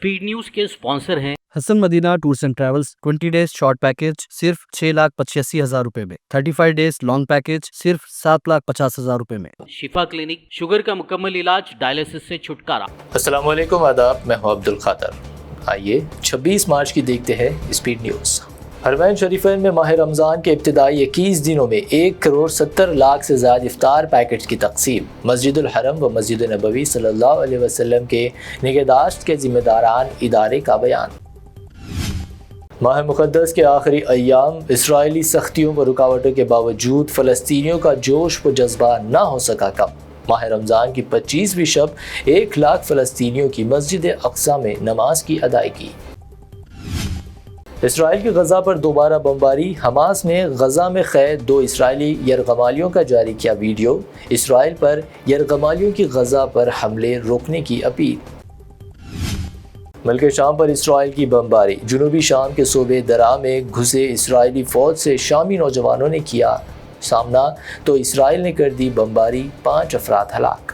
Speed news के sponsor हैं Hasan Madina tours and travels. 20 days short package सिर्फ 6,85,000 रुपए में, 35 डेज लॉन्ग पैकेज सिर्फ 7,50,000 रुपए में। शिफा क्लिनिक, शुगर का मुकम्मल इलाज, डायलिसिस से छुटकारा। अस्सलाम वालेकुम, आदाब, मैं हूं अब्दुल खादर। आइए 26 मार्च की देखते हैं स्पीड न्यूज़। हरमैन शरीफैन में माह रमज़ान के इब्तिदाई 21 दिनों में 1,70,00,000 से ज़्यादा इफ्तार पैकेट्स की तकसीम। मस्जिदुल हरम व मस्जिद नबवी सल्लल्लाहु अलैहि वसल्लम के निगहदाश्त के ज़िम्मेदारान इदारे का बयान। माह मुक़द्दस के आखिरी अय्याम, इसराइली सख्तियों व रुकावटों के बावजूद फ़लस्तीनियों का जोश व जज्बा ना हो सका कम। माह रमज़ान की 25वीं शब 1 लाख फ़लस्तीनियों की मस्जिद अक्सा में नमाज की अदायगी। इसराइल की गज़ा पर दोबारा बमबारी, हमास ने गज़ा में क़ैद 2 इसराइली यरगमालियों का जारी किया वीडियो। इसराइल पर यरगमालियों की गज़ा पर हमले रोकने की अपील। मुल्क शाम पर इसराइल की बमबारी, जनूबी शाम के सूबे दरा में घुसे इसराइली फ़ौज से शामी नौजवानों ने किया सामना, तो इसराइल ने कर दी बमबारी, 5 अफराद हलाक।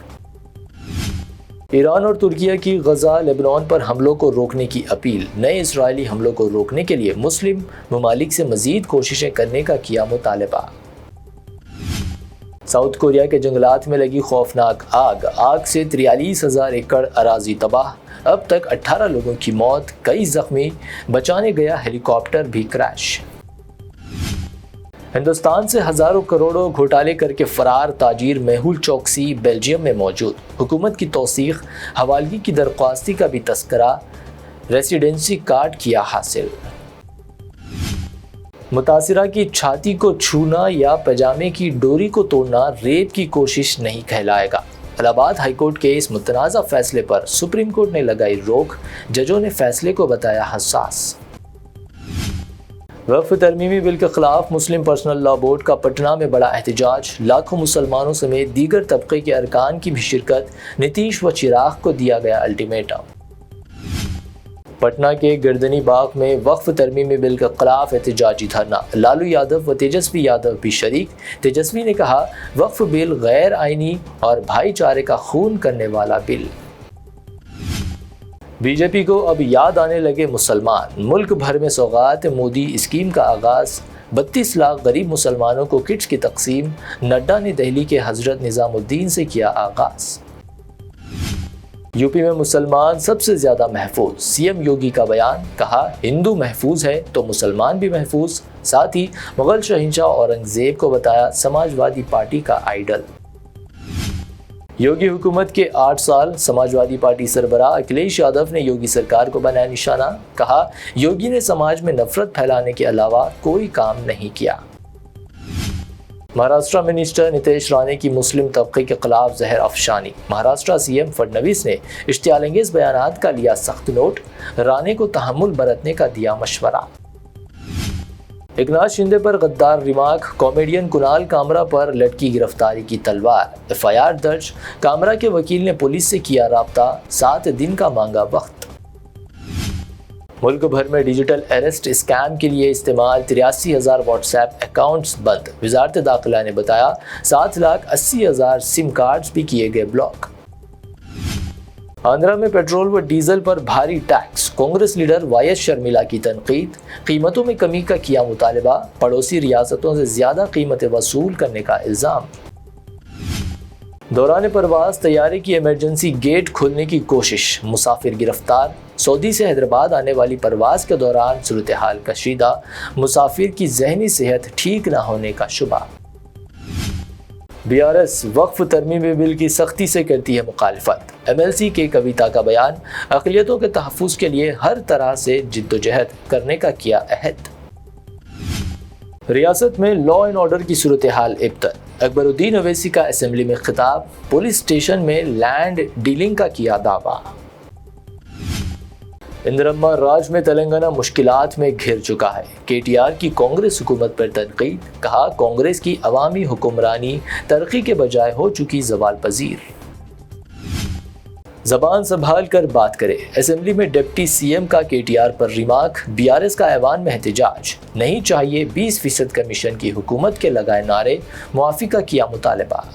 ईरान और तुर्किया की गज़ा लेबनान पर हमलों को रोकने की अपील। नए इसराइली हमलों को रोकने के लिए मुस्लिम ममालिक से मज़ीद कोशिशें करने का किया मुतालबा। साउथ कोरिया के जंगलात में लगी खौफनाक आग से 43,000 एकड़ अराजी तबाह। अब तक 18 लोगों की मौत, कई जख्मी, बचाने गया हेलीकॉप्टर भी क्रैश। हिंदुस्तान से हज़ारों करोड़ों घोटाले करके फरार ताजिर मेहुल चौकसी बेल्जियम में मौजूद। हुकूमत की तौसीख, हवालगी की दरख्वास्ती का भी तस्करा, रेसिडेंसी कार्ड किया हासिल। मुतासिरा की छाती को छूना या पजामे की डोरी को तोड़ना रेप की कोशिश नहीं कहलाएगा। इलाहाबाद हाईकोर्ट के इस मुतनाज़ा फैसले पर सुप्रीम कोर्ट ने लगाई रोक, जजों ने फैसले को बताया हसास। वक्फ तरमीमी बिल के खिलाफ मुस्लिम पर्सनल लॉ बोर्ड का पटना में बड़ा एहतजाज, लाखों मुसलमानों समेत दीगर तबके के अरकान की भी शिरकत। नीतीश व चिराग को दिया गया अल्टीमेटम। पटना के गर्दनी बाग में वक्फ तरमीमी बिल के खिलाफ एहतजाजी धरना, लालू यादव व तेजस्वी यादव भी शरीक। तेजस्वी ने कहा, वक्फ बिल गैर आईनी और भाईचारे का खून करने वाला बिल। बीजेपी को अब याद आने लगे मुसलमान, मुल्क भर में सौगात मोदी स्कीम का आगाज़। 32 लाख गरीब मुसलमानों को किट्स की तकसीम। नड्डा ने दिल्ली के हजरत निज़ामुद्दीन से किया आगाज़। यूपी में मुसलमान सबसे ज़्यादा महफूज, सीएम योगी का बयान। कहा, हिंदू महफूज है तो मुसलमान भी महफूज। साथ ही मुगल शहंशाह औरंगजेब को बताया समाजवादी पार्टी का आइडल। योगी हुकूमत के 8 साल, समाजवादी पार्टी सरबराह अखिलेश यादव ने योगी सरकार को बनाया निशाना। कहा, योगी ने समाज में नफरत फैलाने के अलावा कोई काम नहीं किया। महाराष्ट्र मिनिस्टर नितेश राणे की मुस्लिम तबके के खिलाफ जहर अफशानी। महाराष्ट्र सीएम फडणवीस ने इश्तियालंगेज बयानात का लिया सख्त नोट, राणे को तहम्मुल बरतने का दिया मशवरा। एकनाथ शिंदे पर गद्दार रिमार्क, कॉमेडियन कुणाल कामरा पर लटकी गिरफ्तारी की तलवार। एफआईआर दर्ज, कामरा के वकील ने पुलिस से किया राब्ता, 7 दिन का मांगा वक्त। मुल्क भर में डिजिटल अरेस्ट स्कैम के लिए इस्तेमाल 83,000 व्हाट्सएप अकाउंट्स बंद। वजारत दाखिला ने बताया, 7,80,000 सिम कार्ड्स भी किए गए ब्लॉक। आंध्रा में पेट्रोल व डीजल पर भारी tax, Congress leader Y S Sharmila की तनकीद। कीमतों में कमी का किया मुतालबा, पड़ोसी रियासतों से ज्यादा कीमतें वसूल करने का इल्जाम। दौरान परवाज तैयारे की इमरजेंसी गेट खोलने की कोशिश, मुसाफिर गिरफ्तार। सऊदी से हैदराबाद आने वाली परवाज के दौरान सूरत हाल कशीदा, मुसाफिर की जहनी सेहत ठीक न होने का शुबा। बीआरएस वक्फ तरमीमी बिल की सख्ती से करती है मुखालिफत। एमएलसी के कविता का बयान, अक़लियतों के तहफ़्फ़ुज़ के लिए हर तरह से जिद्दोजहद करने का किया अहद। रियासत में लॉ एंड ऑर्डर की सूरत हाल इब्तर। अकबरुद्दीन अवैसी का असेंबली में खिताब, पुलिस स्टेशन में लैंड डीलिंग का किया दावा। इंदिरम्मा राज में तेलंगाना मुश्किलात में घिर चुका है। केटीआर की कांग्रेस हुकूमत पर तनकीद। कहा, कांग्रेस की अवामी हुक्मरानी तरक्की के बजाय हो चुकी ज़वाल पजीर। ज़बान संभाल कर बात करे, असेंबली में डिप्टी सीएम का केटीआर पर रिमार्क। बीआरएस का ऐवान में एहतजाज, नहीं चाहिए 20% कमीशन की हुकूमत के लगाए नारे, मुआफ़ी का किया मुतालबा।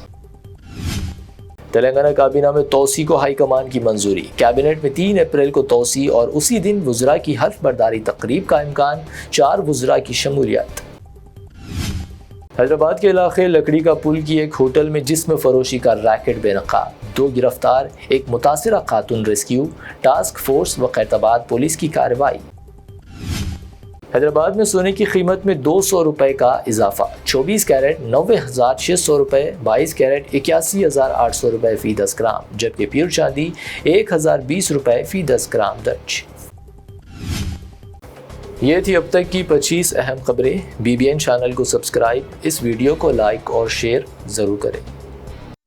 تلنگانہ کابینہ میں توسیع کو ہائی کمان کی منظوری، کابینٹ میں 3 اپریل کو توسیع اور اسی دن وزراء کی حلف برداری تقریب کا امکان، 4 وزراء کی شمولیت۔ حیدرآباد کے علاقے لکڑی کا پل کی ایک ہوٹل میں جسم فروشی کا ریکٹ بے نقاب، 2 گرفتار، ایک متاثرہ خاتون ریسکیو، ٹاسک فورس و خیرآباد پولیس کی کارروائی۔ حیدرآباد میں سونے کی قیمت میں 200 روپے کا اضافہ، 24 کیرٹ 90,600 روپے، 22 کیرٹ 81,800 روپے فی 10 گرام، جبکہ پیور چاندی 1,020 روپے فی 10 گرام درج۔ یہ تھی اب تک کی 25 اہم خبریں۔ BBN چینل کو سبسکرائب، اس ویڈیو کو لائک اور شیئر ضرور کریں۔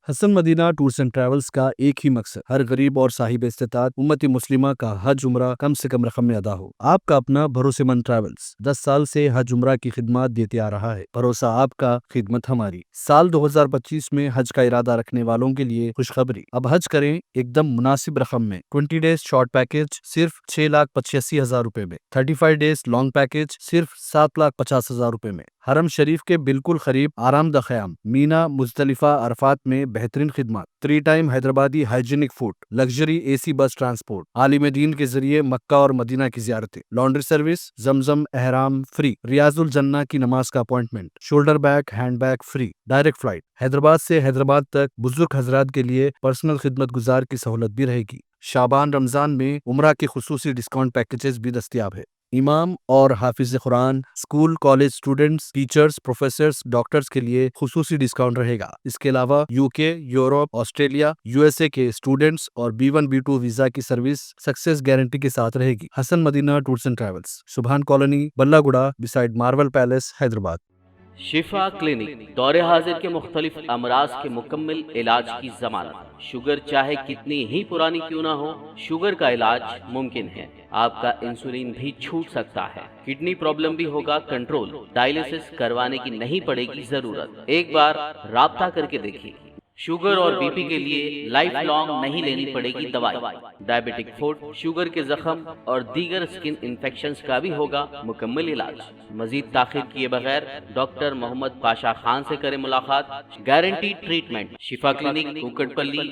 حسن مدینہ ٹورز اینڈ ٹریولز کا ایک ہی مقصد، ہر غریب اور صاحب استطاعت امت مسلمہ کا حج عمرہ کم سے کم رقم میں ادا ہو۔ آپ کا اپنا بھروسے مند ٹریولز 10 سال سے حج عمرہ کی خدمات دیتے آ رہا ہے۔ بھروسہ آپ کا، خدمت ہماری۔ سال 2025 میں حج کا ارادہ رکھنے والوں کے لیے خوشخبری، اب حج کریں ایک دم مناسب رقم میں۔ 20 ڈیز شارٹ پیکج صرف 6,85,000 روپے میں، 35 ڈیز لانگ پیکج صرف 7,50,000 روپے میں۔ حرم شریف کے بالکل قریب آرام دہ قیام، مینا، مزدلفہ، عرفات میں بہترین خدمات، 3 time Hyderabadi hygienic food, luxury AC بس ٹرانسپورٹ، عالم دین کے ذریعے مکہ اور مدینہ کی زیارتیں، لانڈری سروس، زمزم احرام فری، ریاض الجنہ کی نماز کا appointment, shoulder bag handbag free, direct flight Hyderabad سے حیدرآباد تک، بزرگ حضرات کے لیے پرسنل خدمت گزار کی سہولت بھی رہے گی۔ شعبان رمضان میں عمرہ کے خصوصی ڈسکاؤنٹ پیکیجز بھی دستیاب ہے۔ امام اور حافظ قرآن، school college students, teachers, professors, doctors کے لیے خصوصی ڈسکاؤنٹ رہے گا۔ اس کے علاوہ UK، یورپ، آسٹریلیا، USA کے اسٹوڈنٹس اور B1 B2 ویزا کی سروس سکسیس گارنٹی کے ساتھ رہے گی۔ حسن مدینہ ٹورز اینڈ ٹریولز، سبحان کالونی، بلہ گڑا، بسائڈ مارول پیلیس، حیدرآباد۔ شفا کلینک دور حاضر کے مختلف امراض کے مکمل علاج کی ضمانت۔ شوگر چاہے کتنی ہی پرانی کیوں نہ ہو، شوگر کا علاج ممکن ہے۔ آپ کا انسولین بھی چھوٹ سکتا ہے، کڈنی پرابلم بھی ہوگا کنٹرول، ڈائلیسس کروانے کی نہیں پڑے گی ضرورت۔ ایک بار رابطہ کر کے دیکھیے۔ شوگر اور BP کے لیے لائف لانگ نہیں لینی پڑے گی دوائی۔ ڈائبیٹک فوڈ، شوگر کے زخم اور دیگر سکن انفیکشنز کا بھی ہوگا مکمل علاج۔ مزید تاخیر کیے بغیر ڈاکٹر محمد پاشا خان سے کریں ملاقات۔ گارنٹی ٹریٹمنٹ، شفا کلینک، کوکٹ پلی۔